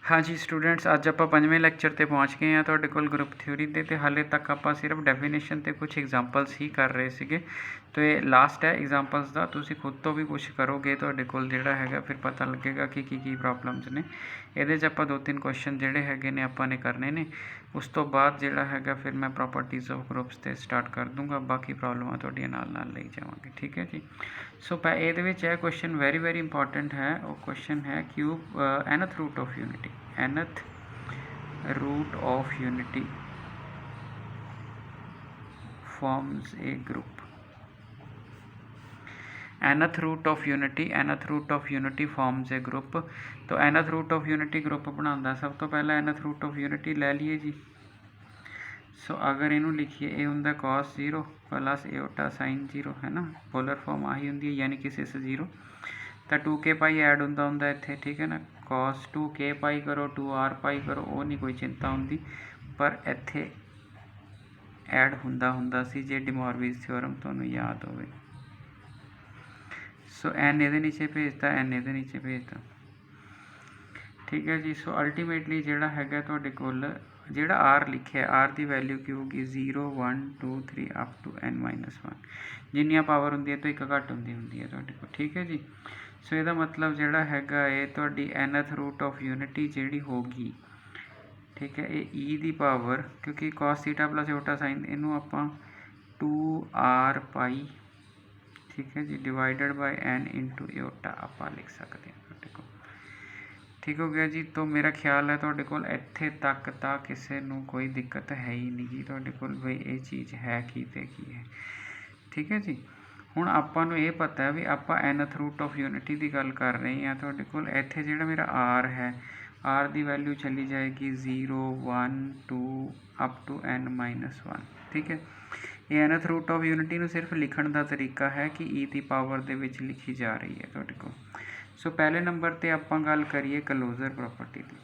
हाँ जी स्टूडेंट्स, अज आप 5वें लैक्चर ते पहुँच गए हैं। तुहाडे कोल ग्रुप थ्योरी दे ते हाले तक आप सिर्फ डेफिनेशन ते कुछ एग्जाम्पल्स ही कर रहे सीगे। तो ये लास्ट है एग्जाम्पल्स का, तुसीं खुद तो भी कुछ करोगे तुहाडे कोल जिहड़ा हैगा फिर पता लगेगा कि की प्रॉब्लम्स ने। इहदे च आपां 2-3 क्वेश्चन जिहड़े हैगे ने आपां ने करने ने। उस तो बाद जिहड़ा हैगा फिर मैं प्रॉपर्टीज़ ऑफ ग्रुप्स ते स्टार्ट कर दूँगा, बाकी प्रॉब्लमां तुहाडीआं नाल लई जावांगे। ठीक है जी। सो ਇਹਦੇ ਵਿੱਚ ਇਹ क्वेश्चन वेरी इंपॉर्टेंट है। वो क्वेश्चन है cube nth root of unity, nth root of unity forms a group। nth root of unity forms a group। तो nth root of unity group बनाता, सब तो पहला nth रूट ऑफ यूनिटी ले लीए जी। सो अगर इनू लिखिए, ये होंगे cos 0 प्लस एटा sin 0 है ना, पोलर फॉर्म आही होंगी है, यानी कि सिस 0। तो 2k पाई ऐड होंगे इत्थे, ठीक है ना। cos 2k पाई करो 2r पाई करो, वो नहीं कोई चिंता होंगी, पर इत्थे ऐड होंदा सी जे डिमॉर्फीज थ्योरम तुहानूं याद होवे। सो n इहदे नीचे भेजता, n इहदे नीचे भेजता, ठीक है जी। सो अल्टीमेटली जिहड़ा हैगा तुहाडे कोल जिहड़ा आर लिखिया, आर की वैल्यू की होगी 0 1 2 3 अप टू n-1। जिन्नियां पावर होंदी है तो एक घट होंदी है तुहाडे कोल, ठीक है जी। सो इसदा मतलब जिहड़ा हैगा ये तुहाडी nth रूट ऑफ यूनिटी जिहड़ी होगी, ठीक है, ये ई दी पावर, क्योंकि cos theta plus iota sign इनू आपां 2r पाई, ठीक है जी, डिवाइडेड बाय n इंटू एटा आपां लिख सकते हैं तुहाडे कोल। ठीक हो गया जी। तो मेरा ख्याल है तुहाडे कोल इत्थे तक तो किसी नूं कोई दिक्कत है ही नहीं गी तुहाडे कोल, बई ये चीज़ है की ते की है। ठीक है जी। हुण आपां नूं ये पता है भी आपां nth रूट ऑफ यूनिटी की गल कर रहे हैं। तुहाडे कोल इत्थे जिहड़ा मेरा r है, r की वैल्यू चली जाएगी 0 1 2 अप टू n-1। ठीक है, ये nth रूट ऑफ यूनिटी नूं सिर्फ लिखण का तरीका है कि ई की पावर दे विच लिखी जा रही है तुहाडे कोल। सो पहले नंबर पर आपां गल करिए क्लोजर प्रॉपर्टी की।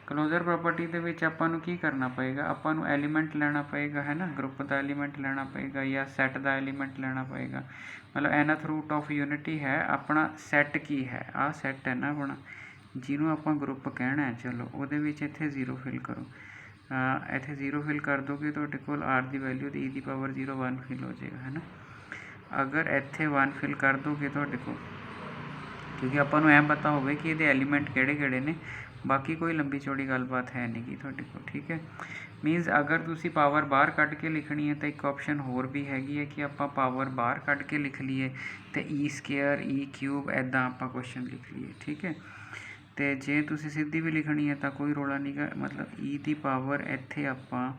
क्लोजर प्रॉपर्टी के विच आपां नूं की करना पएगा, आपां नूं एलीमेंट लेना पएगा, है ना, ग्रुप का एलीमेंट लेना पएगा या सैट का एलीमेंट लेना पएगा। मतलब nth रूट ऑफ यूनिटी है, अपना सैट की है, आ सैट है ना अपना, जिन्हों आपां ग्रुप कहना है। चलो वो इत्थे 0 फिल करो, इत्थे 0 फिल कर दोगे तो कोल आर की वैल्यू ई की पावर 0 1 फिल हो जाएगा, है ना। अगर इत्थे 1 फिल कर दोगे तो क्योंकि आपां नूं पता होवे कि ये एलीमेंट किहड़े ने, बाकी कोई लंबी चौड़ी गलबात है नहीं गी तुहाडे कोल। ठीक है, मीनस अगर तुसी पावर बाहर कढ़ के लिखनी है तो एक ऑप्शन होर भी हैगी है कि आपां पावर बाहर कढ़ के लिख लीए तो ई स्केयर ई क्यूब इदां आपां क्वेश्चन लिख लीए। ठीक है, तो जे तुसी सीधी भी लिखनी है तो कोई रौला नहीं गा, मतलब ई की पावर इत्थे आपां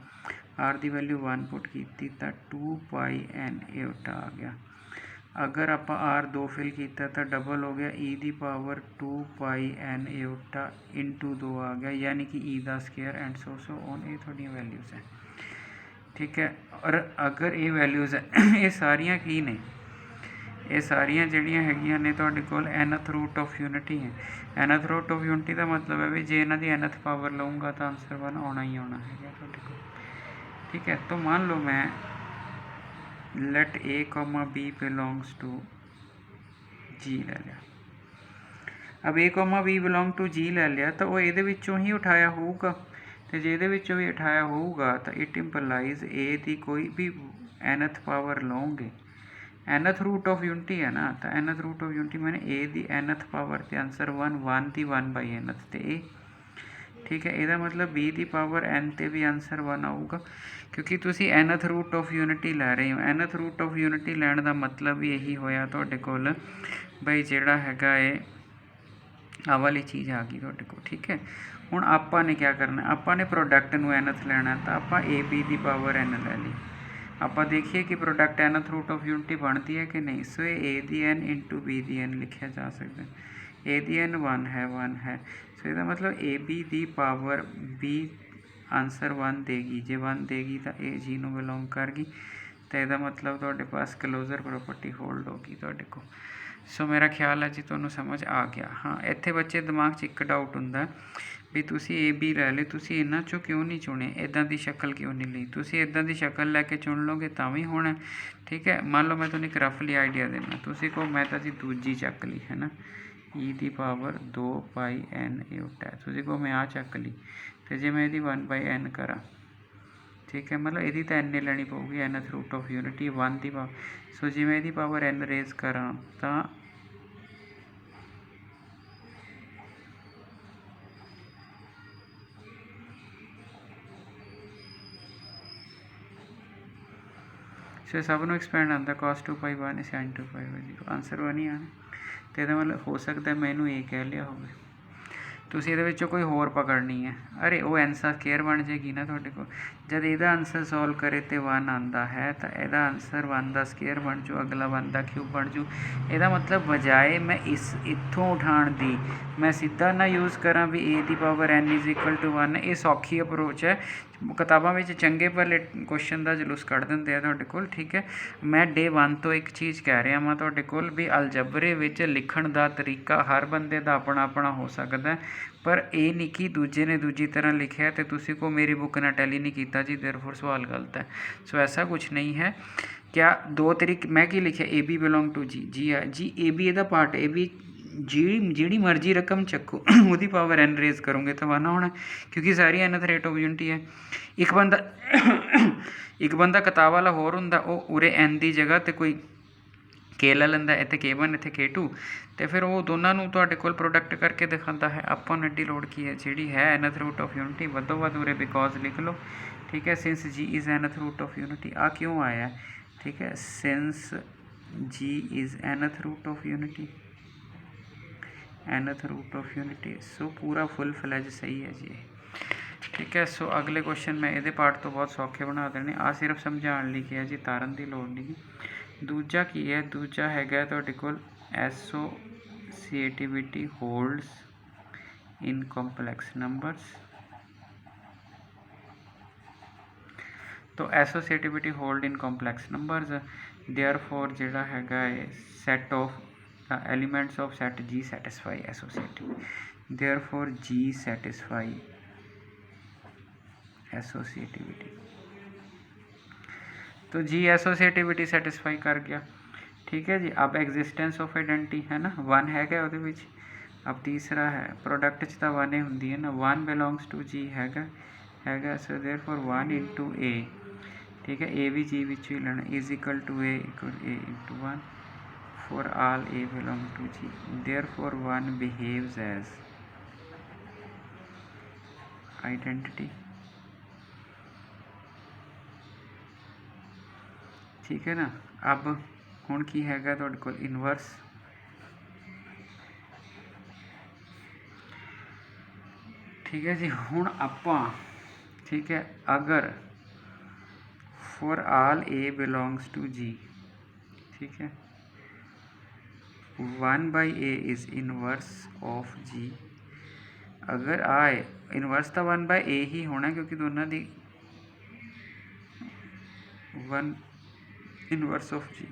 आर की वैल्यू 1 पुट की तो 2 पाई n एटा आ गया। अगर आप आर 2 फिल किया तो डबल हो गया, ई की पावर 2 पाई n एटा इंटू 2 आ गया, यानी कि ई का स्केयर एंड सो ऑन। ये थोड़ी वैल्यूज़ है, ठीक है। और अगर ये वैल्यूज़ है ये सारियां की ने, ये सारियां जिहड़ियां हैगियां ने तुहाडे कोल nth रूट ऑफ यूनिटी है। nth रूट ऑफ यूनिटी का मतलब है भी जे इन्हां दी nth पावर लऊँगा तो आंसर 1 आना ही आना है तुहाडे कोल। ठीक है, तो मान लो मैं let a, b belongs to g ले लिया। अब a, b belong to g ले लिया तो वो ये विचों ही उठाया होगा, तो जे ये विचों भी उठाया होगा तो इट इंपलाइज a की कोई भी nth पावर लओगे, nth रूट ऑफ यूनिटी है ना, तो nth रूट ऑफ यूनिटी मैंने a की nth पावर तो आंसर 1 1 की 1 बाई nth तो a। ठीक है, यदा मतलब b की पावर n ते भी आंसर 1 आऊगा, क्योंकि तुसी nth रूट ऑफ यूनिटी लै रहे हो। nth रूट ऑफ यूनिटी लैन का मतलब भी यही होया तुहाडे कोल बई जिहड़ा हैगा ये आ वाली चीज़ आ गई तुहाडे कोल। ठीक है, हुण आपां ने क्या करना, आपां ने प्रोडक्ट नूं nth लैना, तो आपां ए बी की पावर n लै ली। आपां देखिए कि product nth root of unity बनती है कि नहीं। सो ये a की n इंटू बी की n लिखा जा सकता है। a की n 1 है, सो इसका मतलब ए बी की पावर b आंसर 1 देगी, जे 1 देगी तो ए जी नूं बिलोंग करगी, तो यदा मतलब तुहाडे पास क्लोजर प्रॉपर्टी होल्ड होगी तुहाडे कोल। सो मेरा ख्याल है जी तुहानूं समझ आ गया। हाँ, इत्थे बच्चे दिमाग च एक डाउट हुंदा भी तुसी ए बी लै ली, तुसी इन्हां चों क्यों नहीं चुने, इदां दी शक्ल क्यों नहीं ली। तुसी इदां दी शक्ल लैके चुन लोगे तां भी होना। ठीक है, मान लो मैं तुहानूं एक रफली आइडिया देना, तुसी कहो मैं तो जी दूजी चक ली, है ना, ई दी पावर 2 पाई एन यूट है। तुझे को मैं आ चक ली तो जे मैं यदि 1 बाई एन करा, ठीक है, मतलब यदि तो एन लेनी पऊगी, एनथ रूट ऑफ यूनिटी 1 दी पावर। सो जे मैं यदि पावर एन रेज करा तो सो सब में एक्सपैंड आता cos 2 पाई 1 sin 2 पाई 0, आंसर 1 ही आना। तो यह मतलब हो सकता है मैं इनू ए कह लिया होवे, ਤੁਸੀਂ ਇਹਦੇ ਵਿੱਚੋਂ ਕੋਈ ਹੋਰ ਪਕੜਨੀ ਹੈ। ਅਰੇ ਉਹ ਆਂਸਰ ਸਕੇਅਰ ਬਣ ਜਾਏਗੀ ਨਾ ਤੁਹਾਡੇ ਕੋਲ। ਜਦ ਇਹਦਾ ਆਂਸਰ ਸੋਲਵ ਕਰੇ ਤੇ 1 ਆਉਂਦਾ ਹੈ ਤਾਂ ਇਹਦਾ ਆਂਸਰ 1 ਦਾ ਸਕੇਅਰ ਬਣ ਜੂ, ਅਗਲਾ 1 ਦਾ ਕਿਊਬ ਬਣ ਜੂ। ਇਹਦਾ ਮਤਲਬ ਬਜਾਏ ਮੈਂ ਇੱਥੋਂ ਉਠਾਉਣ ਦੀ ਮੈਂ ਸਿੱਧਾ ਨਾ ਯੂਜ਼ ਕਰਾਂ ਵੀ a ਦੀ power n is equal to 1। ਇਹ ਸੌਖੀ ਅਪਰੋਚ ਹੈ। ਕਿਤਾਬਾਂ ਵਿੱਚ ਚੰਗੇ ਭਲੇ ਕੁਐਸਚਨ ਦਾ ਜਲੂਸ ਕੱਢ ਦਿੰਦੇ ਆ ਤੁਹਾਡੇ ਕੋਲ, ਠੀਕ ਹੈ। ਮੈਂ ਡੇ 1 ਤੋਂ ਇੱਕ ਚੀਜ਼ ਕਹਿ ਰਿਹਾ ਵਾਂ ਤੁਹਾਡੇ ਕੋਲ ਵੀ ਅਲਜਬਰੇ ਵਿੱਚ ਲਿਖਣ ਦਾ ਤਰੀਕਾ ਹਰ ਬੰਦੇ ਦਾ ਆਪਣਾ ਆਪਣਾ ਹੋ ਸਕਦਾ, ਪਰ ਇਹ ਨਹੀਂ ਕਿ ਦੂਜੇ ਨੇ ਦੂਜੀ ਤਰ੍ਹਾਂ ਲਿਖਿਆ ਅਤੇ ਤੁਸੀਂ ਕੋ ਮੇਰੀ ਬੁੱਕ ਨਾਲ ਟੈਲੀ ਨਹੀਂ ਕੀਤਾ ਜੀ, ਦੇਅਰਫੋਰ ਸਵਾਲ ਗਲਤ ਹੈ। ਸੋ ਐਸਾ ਕੁਛ ਨਹੀਂ ਹੈ। ਕਿਆ ਦੋ ਤਰੀਕੇ ਮੈਂ ਕੀ ਲਿਖਿਆ, ਏ ਬੀ ਬਿਲੋਂਗ ਟੂ ਜੀ, ਜੀ ਆ ਜੀ, ਏ ਬੀ ਇਹਦਾ ਪਾਰਟ, ਏ ਬੀ ਜਿਹੜੀ ਮਰਜ਼ੀ ਰਕਮ ਚੱਕੋ ਉਹਦੀ ਪਾਵਰ ਐਨ ਰੇਜ਼ ਕਰੋਗੇ ਤਾਂ 1 ਹੋਣਾ, ਕਿਉਂਕਿ ਸਾਰੀ ਐਨਥ ਰੇਟ ਆਫ ਯੂਨਿਟੀ ਹੈ। ਇੱਕ ਬੰਦਾ ਕਿਤਾਬ ਵਾਲਾ ਹੋਰ ਹੁੰਦਾ, ਉਹ ਉਰੇ ਐਨ ਦੀ ਜਗ੍ਹਾ 'ਤੇ ਕੋਈ ਕੇ ਲੈ ਲੈਂਦਾ, ਇੱਥੇ K1 ਇੱਥੇ K2, ਅਤੇ ਫਿਰ ਉਹ ਦੋਨਾਂ ਨੂੰ ਤੁਹਾਡੇ ਕੋਲ ਪ੍ਰੋਡਕਟ ਕਰਕੇ ਦਿਖਾਉਂਦਾ ਹੈ। ਆਪਾਂ ਨੂੰ ਐਡੀ ਲੋੜ ਕੀ ਹੈ, ਜਿਹੜੀ ਹੈ ਐਨਥ ਰੂਟ ਆਫ ਯੂਨਿਟੀ ਵੱਧੋ ਵੱਧ ਉਰੇ ਬਿਕੋਜ਼ ਲਿਖ ਲਓ, ਠੀਕ ਹੈ। Since g is nth root of unity, ਆ ਕਿਉਂ ਆਇਆ, ਠੀਕ ਹੈ। Since g is nth root of unity, nth root of unity, so ਪੂਰਾ ਫੁੱਲ ਫਲੈਜ ਸਹੀ ਹੈ ਜੀ, ਠੀਕ ਹੈ। ਸੋ ਅਗਲੇ ਕੁਐਸਚਨ ਮੈਂ ਇਹਦੇ ਪਾਰਟ ਤੋਂ ਬਹੁਤ ਸੌਖੇ ਬਣਾ ਦੇਣੇ, ਆ ਸਿਰਫ ਸਮਝਾਉਣ ਲਈ ਕਿਹਾ ਜੀ, ਤਾਰਨ ਦੀ ਲੋੜ ਨਹੀਂ। ਦੂਜਾ ਕੀ ਹੈ, ਦੂਜਾ ਹੈਗਾ ਤੁਹਾਡੇ ਕੋਲ associativity holds in complex numbers. तो associativity hold in complex numbers, therefore ਜਿਹੜਾ ਹੈਗਾ ਹੈ set of elements of set G satisfy associative, therefore G satisfy associativity. तो जी एसोसिएटिविटी सैटिस्फाई कर गया, ठीक है जी। अब एग्जिस्टेंस ऑफ आइडेंटिटी है ना, 1 हैगा ਉਹਦੇ ਵਿੱਚ। अब तीसरा है प्रोडक्ट 'ਚ ਤਾਂ 1 ਹੀ ਹੁੰਦੀ ਹੈ ਨਾ, 1 बिलोंग्स टू जी हैगा, सो देयरफॉर 1 इंटू ए, ठीक है। ए भी जी विच ही लेना, is equal to a into 1 for all a belong to G, therefore 1 behaves as identity, ठीक है ना। अब हुण की हैगा तुहाडे कोल इनवर्स, ठीक है जी। हुण आपां, ठीक है, अगर for all a belongs to g, ठीक है, 1 by a is inverse of g. अगर आए इनवर्स तो 1 बाई ए ही होना, क्योंकि दोनों की 1 इनवर्स ऑफ जी।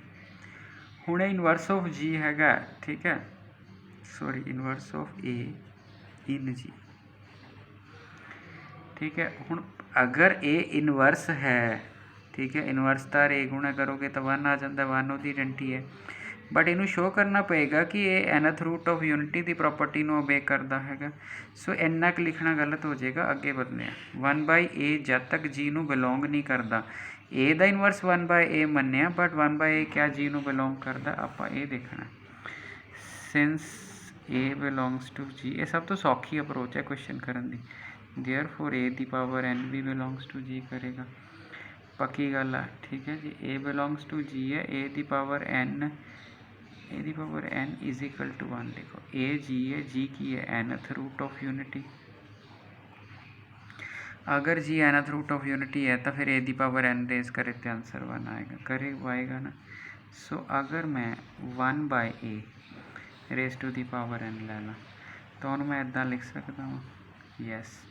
हुण इनवर्स ऑफ जी हैगा, ठीक है, sorry inverse of a in जी, ठीक है। हुण अगर ए इनवर्स है, ठीक है, इनवर्स का रे गुणा करोगे तो 1 आ जाता, 1 उसकी आइडेंटिटी है, बट इनू शो करना पेगा कि ये एनथ रूट ऑफ यूनिटी की प्रॉपर्टी में ओबे करता है। सो इन्ना क लिखना गलत हो जाएगा। अगे बढ़ने 1 बाई ए जब तक जी नू बिलोंग नहीं करता, ए दा इनवर्स 1 बाई ए मन्निया, बट 1 बाई ए क्या जी नू बिलोंग करता, आप ये देखना। Since A belongs to G, ये सब तो सौखी अप्रोच है क्वेश्चन करने की, therefore A the power n भी बिलोंग्स टू जी करेगा, पक्की गल है, ठीक है जी। ए बिलोंग्स टू जी है, a the power n is equal to 1 लिखो। ए जी है, जी की है एनथ रूट ऑफ यूनिटी। अगर G nth root of unity है तो फिर a the power n raise करे तो आंसर 1 आएगा ना। सो अगर मैं 1 by a raise to the power n ले ला तो मैं इदा लिख सकता हूँ, यस,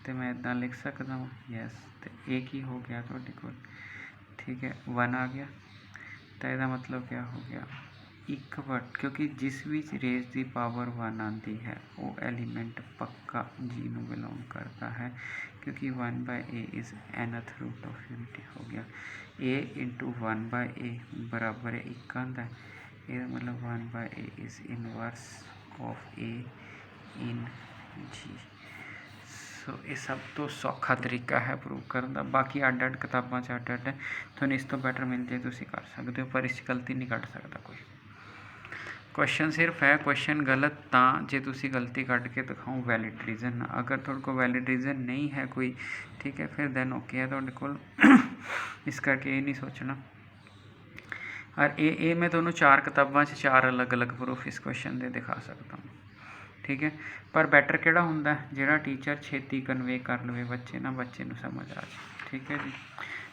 तो मैं इदा लिख सकता हूँ, यस। तो ए की हो गया थोड़े को, ठीक है, 1 आ गया, तो यदा मतलब क्या हो गया, इक्वट, क्योंकि जिस भी रेज की पावर 1 आती है वो एलीमेंट पक्का जी नू बिलोंग करता है, क्योंकि 1 by a is nth root of unity हो गया। ए इंटू 1 बाय ए बराबर है 1 आता है, ये मतलब 1 by a is inverse of a in g. So ये सब तो सौखा तरीका है प्रूव करने का। बाकी अड अड किताबों अड अड है, थोड़ा इस तो बैटर मिल जाए तो कर सकते हो, पर इस गलती नहीं कढ़ सकता कोई। क्वेश्चन सिर्फ है क्वेश्चन गलत तो जे तुसी गलती कढ़ के दिखाओ वैलिड रीजन। अगर थोड़े को वैलिड रीजन नहीं है कोई, ठीक है, फिर दैन ओके है थोड़े को। इस करके ये नहीं सोचना। और ये मैं थोनों 4 किताबों 4 अलग अलग प्रूफ इस क्वेश्चन के दिखा सकता हूँ, ठीक है। पर बैटर किहड़ा हुंदा जिहड़ा टीचर छेती कन्वे कर लवे बच्चे नूं समझ आ जाए, ठीक है जी।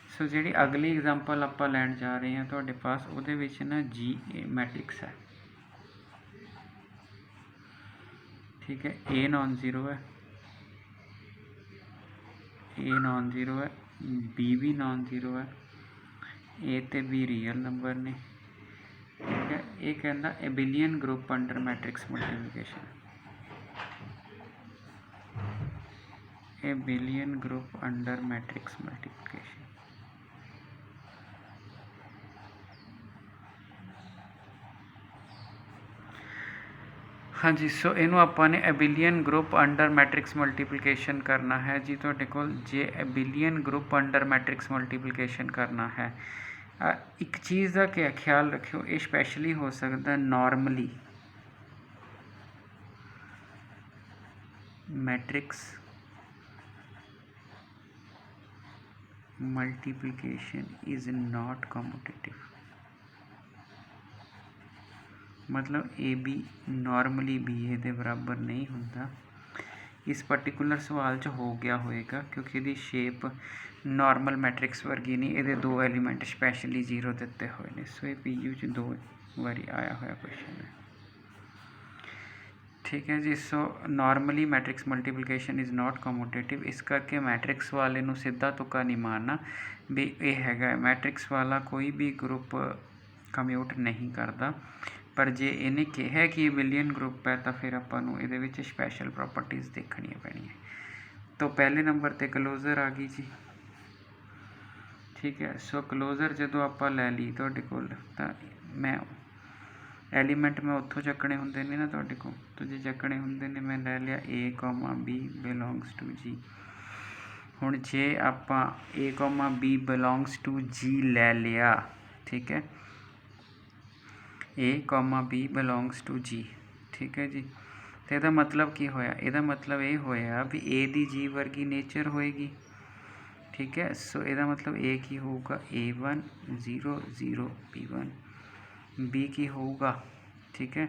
सो जी अगली एग्जाम्पल आप लैन जा रहे हैं तुहाडे पास, उहदे विच ना जी मैट्रिक्स है, ठीक है। ए नॉन जीरो है, ए नॉन जीरो है, बी भी नॉन जीरो है, ए ते बी रियल नंबर ने, ठीक है। ये कहता abelian group under matrix multiplication, abelian group under matrix multiplication. हाँ जी। सो इनू आपाने abelian group under matrix multiplication करना है जी। तुहाडे कोल जे abelian group under matrix multiplication करना है, एक चीज़ का क्या ख्याल रखियो, ये स्पैशली हो सकता normally matrix multiplication is not competitive. मतलब ए बी नॉर्मली बी ए दे बराबर नहीं होता। इस पर्टिकुलर सवाल च हो गया होएगा क्योंकि ये शेप नॉर्मल मैट्रिक्स वर्गी नहीं, ये 2 एलीमेंट स्पैशली 0 दिते हुए ने। सो ये पी यू च 2 बारी आया हुआ क्वेश्चन है, ठीक है जी। So normally matrix multiplication is not commutative, इस करके मैट्रिक्स वाले नूं सीधा तुक्का नहीं मारना भी ये हैगा मैट्रिक्स वाला कोई भी ग्रुप कम्यूट नहीं करता। पर जे इन्हें कहा कि एबिलियन ग्रुप है तो फिर आपां इहदे विच स्पैशल प्रॉपर्टीज़ देखनियां पैणियां। तो पहले नंबर ते क्लोजर आ गई जी, ठीक है। सो क्लोजर जदों आपां लै ली तुहाडे कोल तां मैं एलीमेंट मैं उत्थों चकने होंदे ने ना तुहाडे कोल, तो जे चकने होंदे ने मैं लै लिया ए कॉमा बी बिलोंग्स टू जी। हुण जे आपां ए कॉमा बी बिलोंग्स टू जी लै लिया, ठीक है, ए comma B belongs to g, ठीक है जी। तो यदा मतलब की होया, यदा मतलब ये होया भी ए दी जी वर्गी नेचर होएगी, ठीक है। सो यदा मतलब ए की होगा A1 0 0 B1, बी की होगा, ठीक है,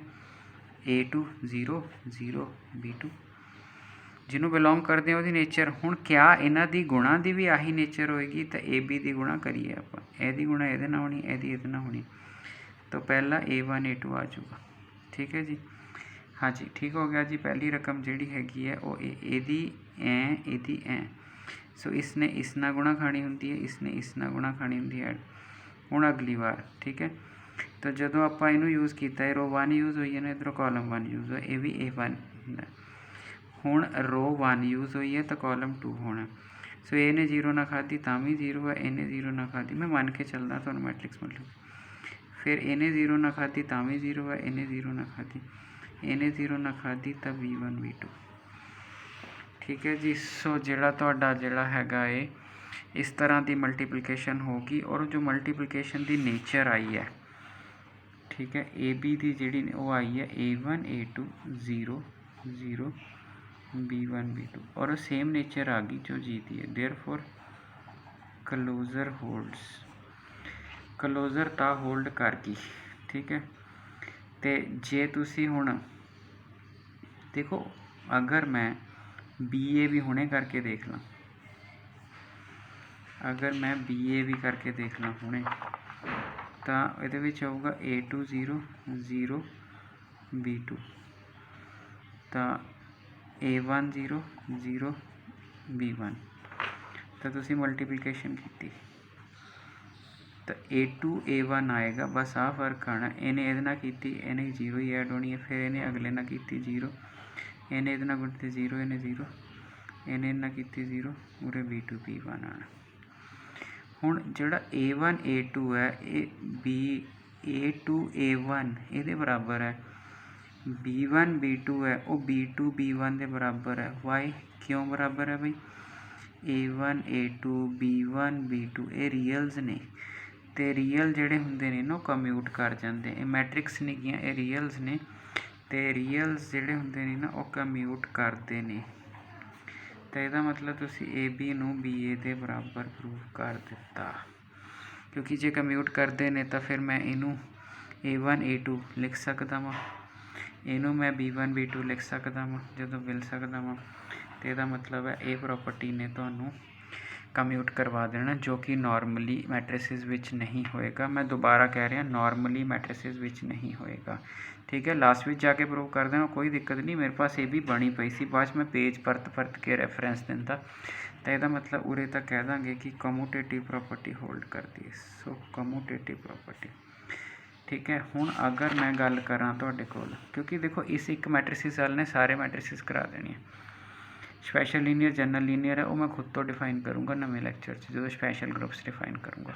A2 0 0 B2, जिन्हों बिलोंग करते हैं वो नेचर। हुण क्या इन्हां दी गुणा दी भी आही नेचर होएगी, तो ए बी की गुणा करिए आप, एदी गुणा ये होनी, एदी ये होनी, तो पहला A1 A2 आ जाऊगा, ठीक है जी। हाँ जी, ठीक हो गया जी। पहली रकम जिहड़ी हैगी है वो एदी ऐ। सो इसने इस नाल गुणा खानी होंदी है, इसने इस नाल गुणा खानी होंदी है। हुण अगली बार, ठीक है, तो जदों आपां इनू यूज़ किया रो 1 यूज़ हुई है ना, इधरों कॉलम 1 यूज़ हुआ, ये भी A1 है। हुण रो 1 यूज़ हुई है तो कॉलम 2 होना। सो ए ने 0 ना खाधी तां भी 0 है, इन्हें 0 ना खाधी, मैं मान के चलदा तुहानूं मैट्रिक्स मतलब। फिर इन्हें 0 ना खाधी तां भी 0 है, इन्हें 0 ना खाधी, इन्हें 0 ना खाधी तो B1 B2, ठीक है जी। सो जिहड़ा तुहाडा जिहड़ा हैगा है इस तरह की मल्टीप्लिकेशन होगी, और जो मल्टीप्लिकेशन की नेचर आई है, ठीक है, ए बी की जी वो आई है A1 A2 0 0 B1 B2, और सेम नेचर आ गई जो जी दी है। देयरफॉर क्लोजर होल्ड्स, क्लोजर ता होल्ड कर गई, ठीक है। तो जे तुसी हुण देखो, अगर मैं BA भी हुणे करके देख ला, अगर मैं BA भी करके देख ला हुणे, तो ये विच आऊगा A2 0 0 B2, तो A1 0 0 B1, तो तुसी मल्टीप्लिकेशन की तो A2 A1 आएगा, बस आ फर्क आना। इन्हें ये की, इन्हें 0 ही ऐड होनी है, फिर इन्हें अगले ना की 0, इन्हें ये गुणती 0, इन्हें 0, इन्हें ना की 0, उरे B2 B1 आना। हुण जिहड़ा A1 A2 है ये B A2 A1 ये बराबर है B1 B2 है वो B2 B1 के बराबर है। वाई क्यों बराबर है भाई? A1 A2 B1 B2 ये रीयल्स ने, तो रीयल ਜਿਹੜੇ ਹੁੰਦੇ ਨੇ ਨਾ ਉਹ ਕਮਿਊਟ ਕਰ ਜਾਂਦੇ। ਇਹ ਮੈਟ੍ਰਿਕਸ ਨਹੀਂ ਗੀਆਂ, ਇਹ ਰੀਅਲਸ ਨੇ, ਤੇ ਰੀਅਲਸ ਜਿਹੜੇ ਹੁੰਦੇ ਨੇ ਨਾ ਉਹ ਕਮਿਊਟ ਕਰਦੇ ਨੇ। ਤਾਂ ਇਹਦਾ ਮਤਲਬ ਤੁਸੀਂ AB ਨੂੰ BA ਦੇ ਬਰਾਬਰ ਪ੍ਰੂਵ ਕਰ ਦਿੱਤਾ, ਕਿਉਂਕਿ ਜੇ ਕਮਿਊਟ ਕਰਦੇ ਨੇ ਤਾਂ ਫਿਰ ਮੈਂ ਇਹਨੂੰ A1 A2 ਲਿਖ ਸਕਦਾ ਵਾਂ, ਇਹਨੂੰ ਮੈਂ B1 B2 ਲਿਖ ਸਕਦਾ ਵਾਂ ਜਦੋਂ ਮਿਲ ਸਕਦਾ ਵਾਂ। ਤੇ ਇਹਦਾ ਮਤਲਬ ਹੈ ਇਹ ਪ੍ਰੋਪਰਟੀ ਨੇ ਤੁਹਾਨੂੰ ਕਮਿਊਟ ਕਰਵਾ ਦੇਣਾ, ਜੋ ਕਿ ਨੋਰਮਲੀ ਮੈਟ੍ਰਿਸਿਸ ਵਿੱਚ ਨਹੀਂ ਹੋਏਗਾ। ਮੈਂ ਦੁਬਾਰਾ ਕਹਿ ਰਿਹਾ, ਨੋਰਮਲੀ ਮੈਟ੍ਰਿਸਿਸ ਵਿੱਚ ਨਹੀਂ ਹੋਏਗਾ। ਠੀਕ ਹੈ, ਲਾਸਟ ਵਿੱਚ ਜਾ ਕੇ ਪ੍ਰੂਵ ਕਰ ਦੇਣਾ, ਕੋਈ ਦਿੱਕਤ ਨਹੀਂ। ਮੇਰੇ ਪਾਸ ਇਹ ਵੀ ਬਣੀ ਪਈ ਸੀ, ਬਾਅਦ 'ਚ ਮੈਂ ਪੇਜ ਪਰਤ ਕੇ ਰੈਫਰੈਂਸ ਦਿੰਦਾ। ਤਾਂ ਇਹਦਾ ਮਤਲਬ ਉਰੇ ਤਾਂ ਕਹਿ ਦਾਂਗੇ ਕਿ ਕਮੂਟੇਟਿਵ ਪ੍ਰੋਪਰਟੀ ਹੋਲਡ ਕਰਦੀ ਹੈ। ਸੋ ਕਮੂਟੇਟਿਵ ਪ੍ਰੋਪਰਟੀ। ਠੀਕ ਹੈ, ਹੁਣ ਅਗਰ ਮੈਂ ਗੱਲ ਕਰਾਂ ਤੁਹਾਡੇ ਕੋਲ, ਕਿਉਂਕਿ ਦੇਖੋ ਇਸ ਇੱਕ ਮੈਟ੍ਰਿਸਿਸ ਵਾਲ ਨੇ ਸਾਰੇ ਮੈਟ੍ਰਿਸਿਸ ਕਰਾ ਦੇਣੀ ਹੈ। ਸਪੈਸ਼ਲ ਲੀਨੀਅਰ ਜਨਰਲ ਲੀਨੀਅਰ ਹੈ ਉਹ ਮੈਂ ਖੁਦ ਤੋਂ ਡਿਫਾਈਨ ਕਰੂੰਗਾ ਨਵੇਂ ਲੈਕਚਰ 'ਚ, ਜਦੋਂ ਸਪੈਸ਼ਲ ਗਰੁੱਪਸ ਡਿਫਾਈਨ ਕਰੂੰਗਾ।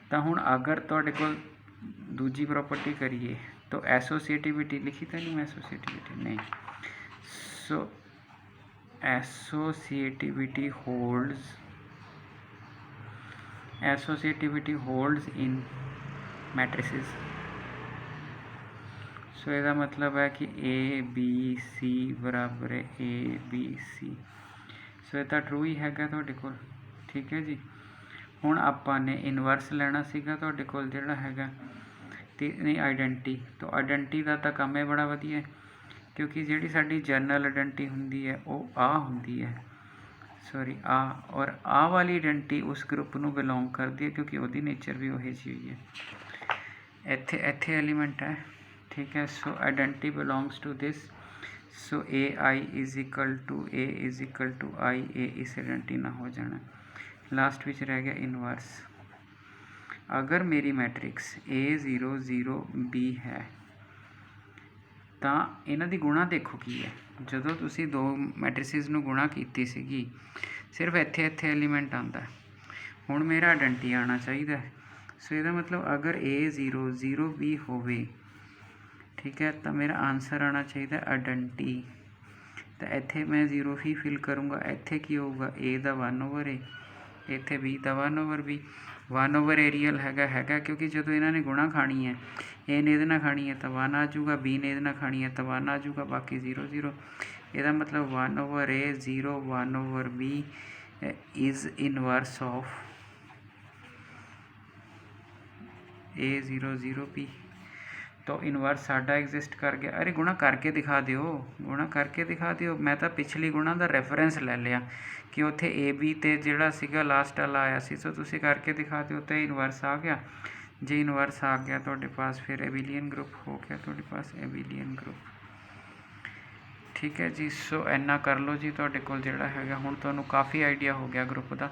ਤਾਂ ਹੁਣ ਅਗਰ ਤੁਹਾਡੇ ਕੋਲ ਦੂਜੀ ਪ੍ਰੋਪਰਟੀ ਕਰੀਏ ਤਾਂ ਐਸੋਸੀਏਟਿਵਿਟੀ ਲਿਖੀ ਤਾਂ ਨਹੀਂ ਮੈਂ, ਐਸੋਸੀਏਟਿਵਿਟੀ ਨਹੀਂ। ਸੋ ਐਸੋਸੀਏਟਿਵਿਟੀ ਹੋਲਡਸ ਇਨ ਮੈਟ੍ਰਿਸਿਸ। ਸੋ ਇਹਦਾ ਮਤਲਬ ਹੈ ਕਿ ABC ਬਰਾਬਰ ਹੈ ABC। ਸੋ ਇਹ ਤਾਂ ਟਰੂ ਹੀ ਹੈਗਾ ਤੁਹਾਡੇ ਕੋਲ। ਠੀਕ ਹੈ ਜੀ, ਹੁਣ ਆਪਾਂ ਨੇ ਇਨਵਰਸ ਲੈਣਾ ਸੀਗਾ ਤੁਹਾਡੇ ਕੋਲ ਜਿਹੜਾ ਹੈਗਾ, ਤੇ ਨਹੀਂ ਆਈਡੈਂਟੀ। ਤਾਂ ਆਈਡੈਂਟੀ ਦਾ ਤਾਂ ਕੰਮ ਹੈ ਬੜਾ ਵਧੀਆ, ਕਿਉਂਕਿ ਜਿਹੜੀ ਸਾਡੀ ਜਨਰਲ ਆਈਡੈਂਟੀ ਹੁੰਦੀ ਹੈ ਉਹ ਆ ਹੁੰਦੀ ਹੈ, ਸੌਰੀ ਆ, ਔਰ ਆ ਵਾਲੀ ਆਈਡੈਂਟੀ ਉਸ ਗਰੁੱਪ ਨੂੰ ਬਿਲੋਂਗ ਕਰਦੀ ਹੈ, ਕਿਉਂਕਿ ਉਹਦੀ ਨੇਚਰ ਵੀ ਉਹੀ ਜਿਹੀ ਹੋਈ ਹੈ। ਇੱਥੇ ਐਲੀਮੈਂਟ ਹੈ। ठीक है, so identity belongs to this. So AI is equal to I, a is identity ना हो जाना। लास्ट विच रह गया इनवर्स। अगर मेरी मैट्रिक्स A0 0 B है ਤਾਂ ਇਹਨਾਂ ਦੀ ਗੁਣਾ ਦੇਖੋ ਕੀ ਹੈ। ਜਦੋਂ ਤੁਸੀਂ ਦੋ ਮੈਟ੍ਰਿਸਿਸ ਨੂੰ ਗੁਣਾ ਕੀਤੀ ਸੀਗੀ, ਸਿਰਫ ਇੱਥੇ ਐਲੀਮੈਂਟ ਆਉਂਦਾ, ਹੁਣ ਮੇਰਾ ਆਇਡੈਂਟੀ ਆਉਣਾ ਚਾਹੀਦਾ। ਸੋ ਇਹਦਾ ਮਤਲਬ ਅਗਰ A0 0 B ਹੋਵੇ, ठीक है, तो मेरा आंसर आना चाहिए आइडेंटी। तो इत्थे मैं 0 ही फिल करूँगा। इत्थे की होगा A का 1/A, इत्थे B का 1/B। 1/A रियल हैगा क्योंकि जो इन्होंने गुणा खानी है, A ने इहदे नाल खानी है तो 1 आ जाऊगा, B ने इहदे नाल खानी है तो 1 आ जाऊगा, बाकी 0 0। ਇਹਦਾ मतलब 1/A 0 1/B is inverse of A0 0 B। तो इनवर्स साडा एग्जिस्ट कर गया। अरे गुणा करके दिखा दिओ, गुणा करके दिखा दिओ। मैं तो पिछली गुणा का रैफरेंस ले लिया कि उत्थे AB ते जिहड़ा सीगा लास्ट वाला आया सी। सो तुसीं करके दिखा दिओ तो इनवर्स आ गया। जे इनवर्स आ गया तुहाडे पास, फिर एबिलियन ग्रुप हो गया तुहाडे पास एबिलियन ग्रुप। ठीक है जी, सो इन्ना कर लो जी। तुहाडे कोल जिहड़ा हैगा हुण तुहानूं काफ़ी आइडिया हो गया ग्रुप का।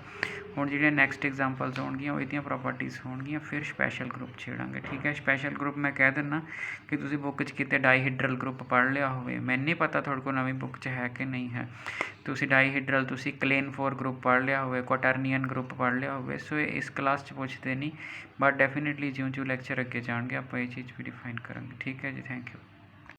हुण जिहड़ियां नैक्सट एग्जाम्पल्स होणगियां वो इहदियां प्रॉपर्टीज़ होणगियां, फिर स्पैशल ग्रुप छेड़ांगे। ठीक है, स्पैशल ग्रुप मैं कह दिना कि तुसीं बुक च किते डाईहिड्रल ग्रुप पढ़ लिया होवे। मैनूं नहीं पता तुहाडे कोल नवीं बुक च है कि नहीं है। तुसीं डाईहिड्रल, तुसीं क्लेन-4 ग्रुप पढ़ लिया होवे, क्वाटरनियन ग्रुप पढ़ लिया होवे। सो इस क्लास च पुछदे नहीं, बट डेफिनेटली जिउं जिउं लैक्चर अगे जाणगे आपां इह चीज़ भी डिफाइन करांगे। ठीक है जी, थैंक यू।